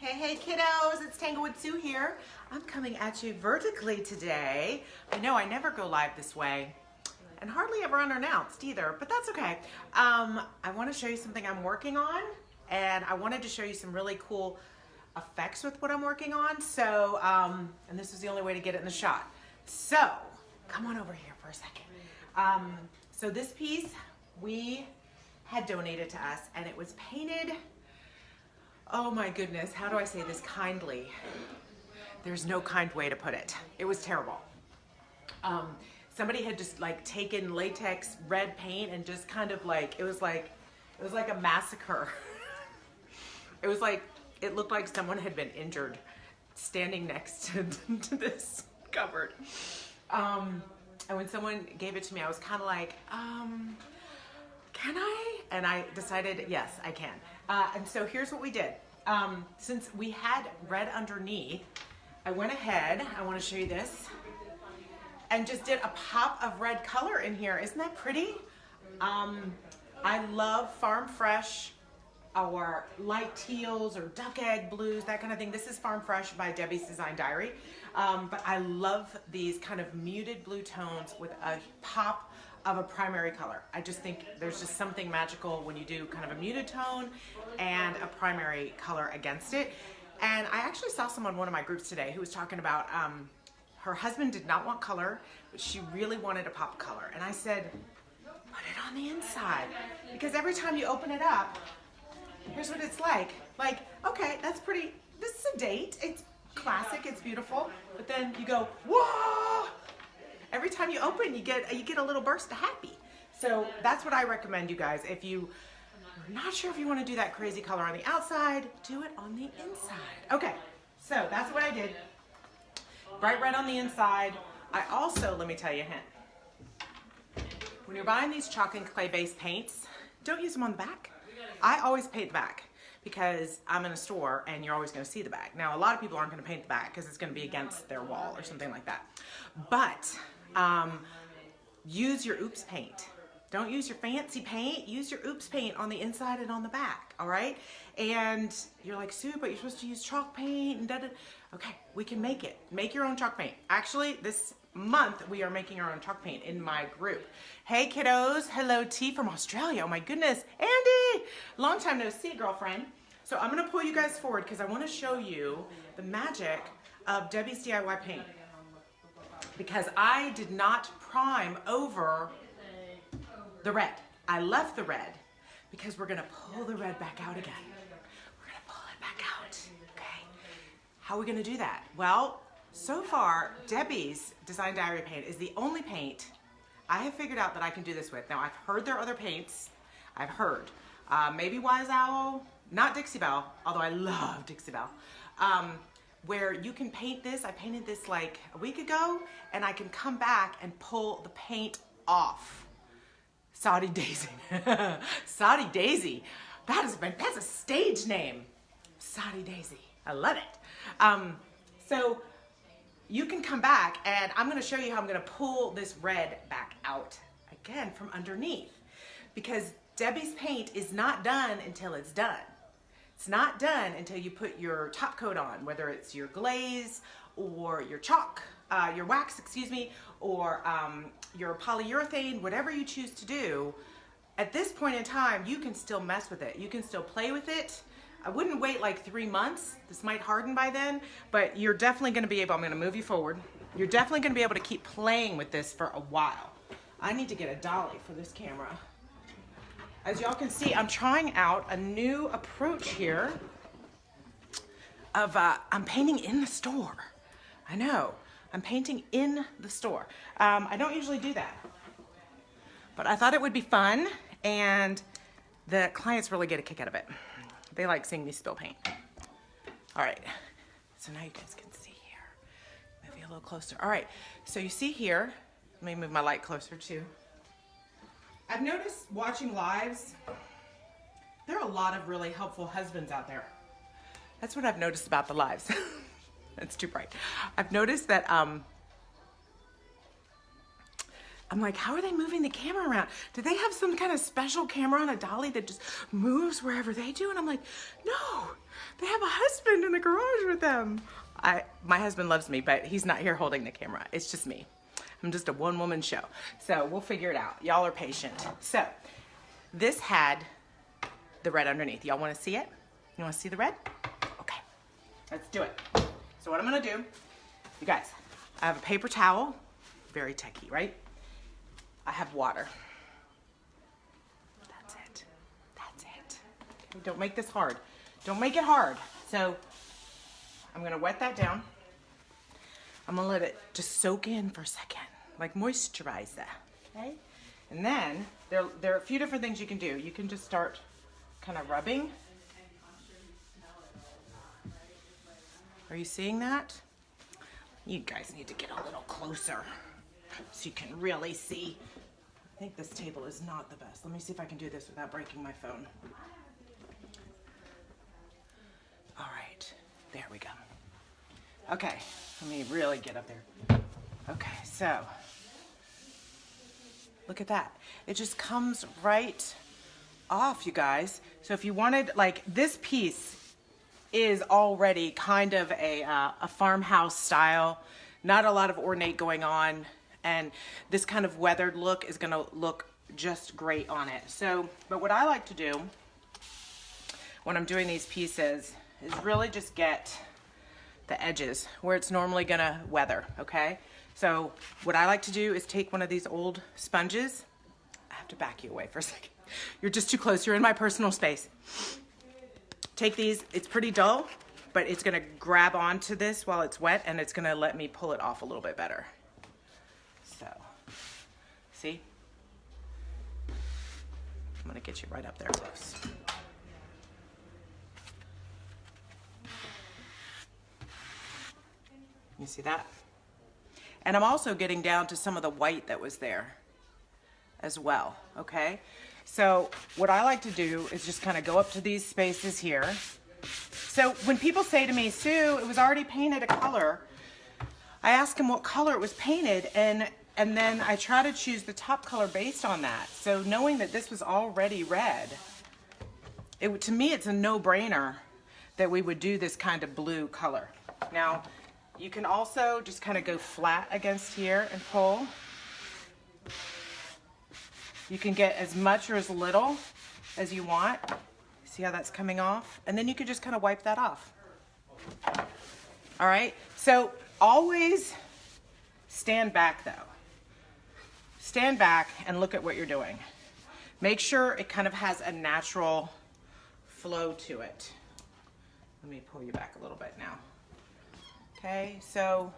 Hey kiddos, it's Tanglewood Sue here. I'm coming at you vertically today. I know I never go live this way and hardly ever unannounced either, but that's okay. I want to show you something I'm working on, and I wanted to show you some really cool effects with what I'm working on. So, and this is the only way to get it in the shot. So, come on over here for a second. So this piece we had donated to us, and it was painted. Oh my goodness, how do I say this kindly? There's no kind way to put it. It was terrible. Somebody had just like taken latex red paint and just kind of like, it was like a massacre. It was like, it looked like someone had been injured standing next to this cupboard. And when someone gave it to me, I was kind of like, can I? And I decided, yes, I can. And so here's what we did. Since we had red underneath, I went ahead, I want to show you this, and just did a pop of red color in here. Isn't that pretty? I love Farm Fresh or light teals or duck egg blues, that kind of thing. This is Farm Fresh by Debis DIY Diary. But I love these kind of muted blue tones with a pop of a primary color. I just think there's just something magical when you do kind of a muted tone and a primary color against it. And I actually saw someone in one of my groups today who was talking about her husband did not want color, but she really wanted a pop color. And I said, put it on the inside, because every time you open it up, here's what it's like. Like, okay, that's pretty, this is a date. It's classic, it's beautiful. But then you go, whoa! Every time you open, you get a little burst of happy. So that's what I recommend, you guys. If you are not sure if you want to do that crazy color on the outside, do it on the inside. Okay, so that's what I did. Bright red on the inside. I also, let me tell you a hint. When you're buying these chalk and clay-based paints, don't use them on the back. I always paint the back because I'm in a store and you're always going to see the back. Now, a lot of people aren't going to paint the back because it's going to be against their wall or something like that. But use your oops paint. Don't use your fancy paint. Use your oops paint on the inside and on the back, all right? And you're like, Sue, but you're supposed to use chalk paint and da-da. Okay, we can make it. Make your own chalk paint. Actually, this month we are making our own chalk paint in my group. Hey kiddos, hello T from Australia. Oh my goodness, Andy! Long time no see, girlfriend. So I'm gonna pull you guys forward because I want to show you the magic of Debis DIY paint. Because I did not prime over the red. I left the red because we're gonna pull the red back out again. We're gonna pull it back out, okay? How are we gonna do that? Well, so far, Debis DIY Diary paint is the only paint I have figured out that I can do this with. Now, I've heard there are other paints. I've heard. Maybe Wise Owl, not Dixie Belle, although I love Dixie Belle, where you can paint this. I painted this like a week ago, and I can come back and pull the paint off. Saudi Daisy. Saudi Daisy. That's a stage name. Saudi Daisy. I love it. So you can come back, and I'm going to show you how I'm going to pull this red back out again from underneath, because Debis paint is not done until it's done. It's not done until you put your top coat on, whether it's your glaze or your chalk, your wax, excuse me, or your polyurethane, whatever you choose to do. At this point in time, you can still mess with it. You can still play with it. I wouldn't wait like 3 months. This might harden by then, but you're definitely gonna be able, I'm gonna move you forward. You're definitely gonna be able to keep playing with this for a while. I need to get a dolly for this camera. As y'all can see, I'm trying out a new approach here of, I'm painting in the store. I know, I'm painting in the store. I don't usually do that, but I thought it would be fun, and the clients really get a kick out of it. They like seeing me spill paint. All right, so now you guys can see here. Maybe a little closer. All right, so you see here, let me move my light closer too. I've noticed watching lives, there are a lot of really helpful husbands out there. That's what I've noticed about the lives. That's too bright. I've noticed that I'm like, how are they moving the camera around? Do they have some kind of special camera on a dolly that just moves wherever they do? And I'm like, no, they have a husband in the garage with them. My husband loves me, but he's not here holding the camera. It's just me. I'm just a one-woman show. So we'll figure it out. Y'all are patient. So this had the red underneath. Y'all want to see it? You want to see the red? Okay, let's do it. So what I'm going to do, you guys, I have a paper towel. Very techie, right? I have water. That's it. That's it. Okay, don't make this hard. Don't make it hard. So I'm gonna wet that down. I'm gonna let it just soak in for a second, like moisturize that, okay? And then there are a few different things you can do. You can just start kind of rubbing. Are you seeing that? You guys need to get a little closer so you can really see. I think this table is not the best. Let me see if I can do this without breaking my phone. All right, there we go. Okay, let me really get up there. Okay, so look at that. It just comes right off, you guys. So if you wanted, like, this piece is already kind of a farmhouse style, not a lot of ornate going on. And this kind of weathered look is gonna look just great on it. So, but what I like to do when I'm doing these pieces is really just get the edges where it's normally gonna weather, okay? So what I like to do is take one of these old sponges. I have to back you away for a second. You're just too close, you're in my personal space. Take these, it's pretty dull, but it's gonna grab onto this while it's wet and it's gonna let me pull it off a little bit better. So, see? I'm gonna get you right up there close. You see that? And I'm also getting down to some of the white that was there as well, okay? So what I like to do is just kind of go up to these spaces here. So when people say to me, Sue, it was already painted a color, I ask them what color it was painted, and then I try to choose the top color based on that. So knowing that this was already red, to me it's a no-brainer that we would do this kind of blue color. Now, you can also just kind of go flat against here and pull. You can get as much or as little as you want. See how that's coming off? And then you can just kind of wipe that off. All right, so always stand back though. Stand back and look at what you're doing. Make sure it kind of has a natural flow to it. Let me pull you back a little bit now. Okay, so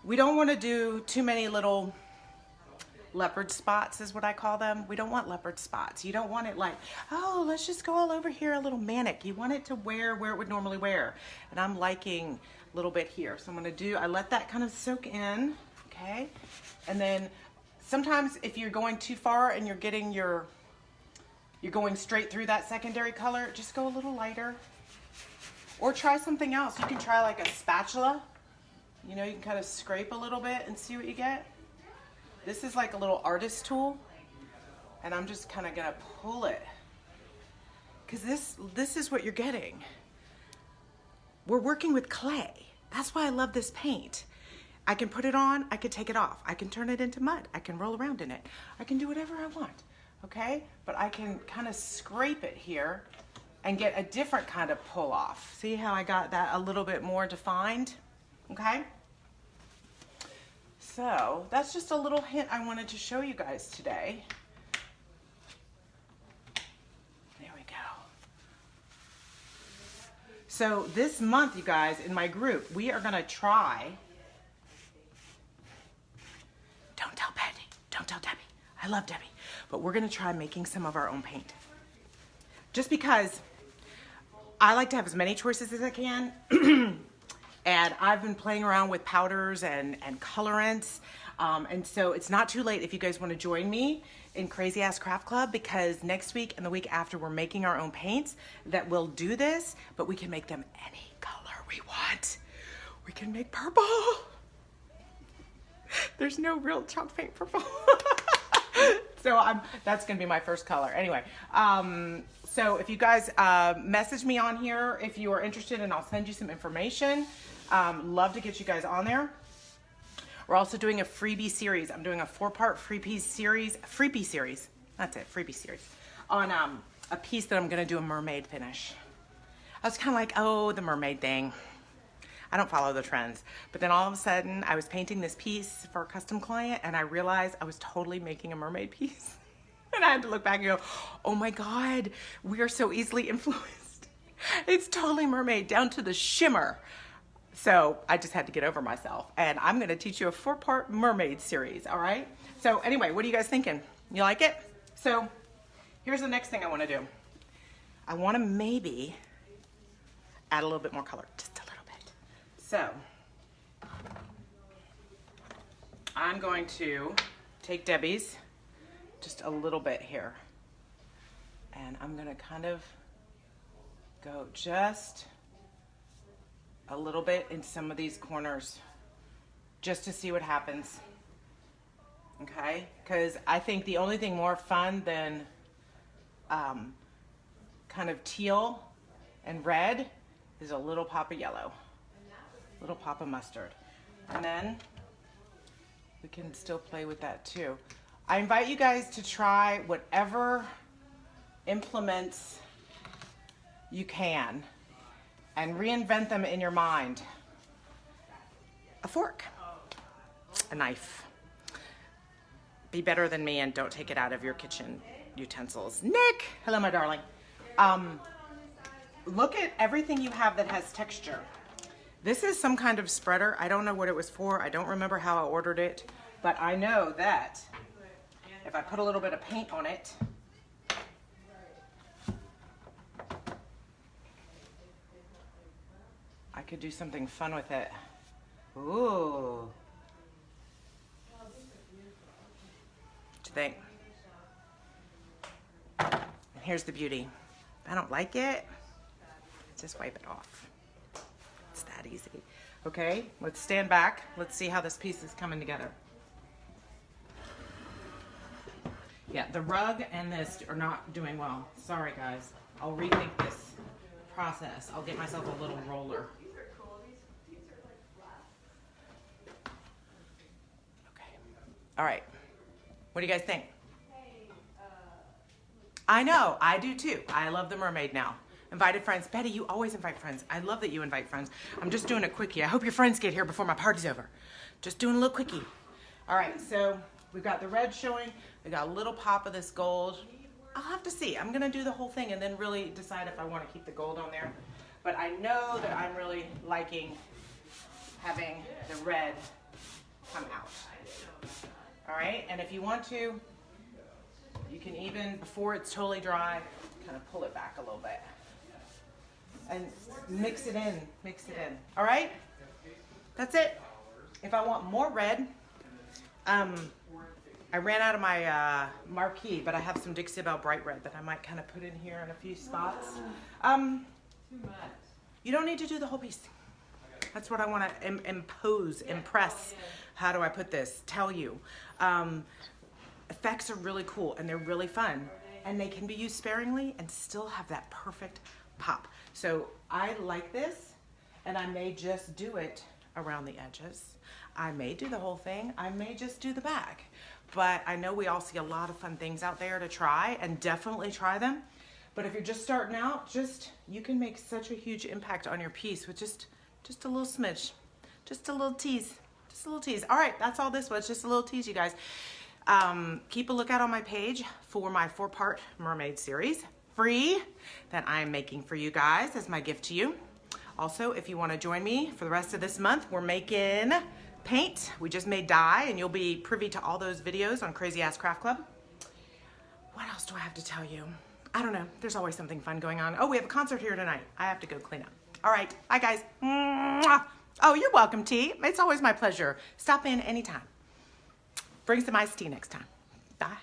we don't want to do too many little leopard spots is what I call them. We don't want leopard spots. You don't want it like, oh, let's just go all over here a little manic. You want it to wear where it would normally wear. And I'm liking a little bit here. So I'm going to do, I let that kind of soak in, okay? And then sometimes if you're going too far and you're going straight through that secondary color, just go a little lighter. Or try something else. You can try like a spatula. You know, you can kind of scrape a little bit and see what you get. This is like a little artist tool, and I'm just kind of gonna pull it, because this is what you're getting. We're working with clay. That's why I love this paint. I can put it on, I can take it off, I can turn it into mud, I can roll around in it, I can do whatever I want, okay? But I can kind of scrape it here and get a different kind of pull off. See how I got that a little bit more defined, okay? So that's just a little hint I wanted to show you guys today. There we go. So this month, you guys, in my group, we are gonna try, don't tell Patty, don't tell Debbie, I love Debbie, but we're gonna try making some of our own paint. Just because I like to have as many choices as I can. And I've been playing around with powders and colorants. And so it's not too late if you guys want to join me in Crazy Ass Craft Club, because next week and the week after we're making our own paints that will do this, but we can make them any color we want. We can make purple. There's no real chalk paint purple. So that's gonna be my first color. Anyway, so if you guys message me on here if you are interested, and I'll send you some information. Love to get you guys on there. We're also doing a freebie series. I'm doing a 4-part freebie series. That's it, freebie series. On a piece that I'm gonna do a mermaid finish. I was kind of like, oh, the mermaid thing. I don't follow the trends. But then all of a sudden, I was painting this piece for a custom client, and I realized I was totally making a mermaid piece. And I had to look back and go, oh my God, we are so easily influenced. It's totally mermaid down to the shimmer. So I just had to get over myself, and I'm gonna teach you a 4-part mermaid series, all right? So anyway, what are you guys thinking? You like it? So here's the next thing I wanna do. I wanna maybe add a little bit more color, just a little bit. So I'm going to take Debbie's, just a little bit here, and I'm gonna kind of go just a little bit in some of these corners just to see what happens, okay? Because I think the only thing more fun than kind of teal and red is a little pop of yellow, little pop of mustard. And then we can still play with that too. I invite you guys to try whatever implements you can and reinvent them in your mind. A fork, a knife. Be better than me and don't take it out of your kitchen utensils. Nick, hello my darling. Look at everything you have that has texture. This is some kind of spreader. I don't know what it was for. I don't remember how I ordered it, but I know that if I put a little bit of paint on it, I could do something fun with it. Ooh. What you think? And here's the beauty. If I don't like it, just wipe it off. It's that easy. Okay, let's stand back. Let's see how this piece is coming together. Yeah, the rug and this are not doing well. Sorry guys. I'll rethink this process. I'll get myself a little roller. All right, what do you guys think? I know, I do too. I love the mermaid now. Invited friends. Betty, you always invite friends. I love that you invite friends. I'm just doing a quickie. I hope your friends get here before my party's over. Just doing a little quickie. All right, so we've got the red showing. We got a little pop of this gold. I'll have to see. I'm gonna do the whole thing and then really decide if I wanna keep the gold on there. But I know that I'm really liking having the red come out. All right, and if you want to, you can even, before it's totally dry, kind of pull it back a little bit. And mix it in. All right, that's it. If I want more red, I ran out of my marquee, but I have some Dixie Belle Bright Red that I might kind of put in here in a few spots. You don't need to do the whole piece. That's what I want to impress. How do I put this? Tell you. Effects are really cool and they're really fun, and they can be used sparingly and still have that perfect pop. So I like this, and I may just do it around the edges. I may do the whole thing. I may just do the back. But I know we all see a lot of fun things out there to try, and definitely try them. But if you're just starting out, you can make such a huge impact on your piece with just a little smidge, just a little tease. Just a little tease. All right, that's all this was, just a little tease, you guys. Keep a lookout on my page for my 4-part mermaid series, free, that I'm making for you guys as my gift to you. Also, if you want to join me for the rest of this month, we're making paint. We just made dye, and you'll be privy to all those videos on Crazy Ass Craft Club. What else do I have to tell you? I don't know. There's always something fun going on. Oh, we have a concert here tonight. I have to go clean up. All right. Bye, guys. Mwah. Oh, you're welcome, T. It's always my pleasure. Stop in anytime. Bring some iced tea next time. Bye.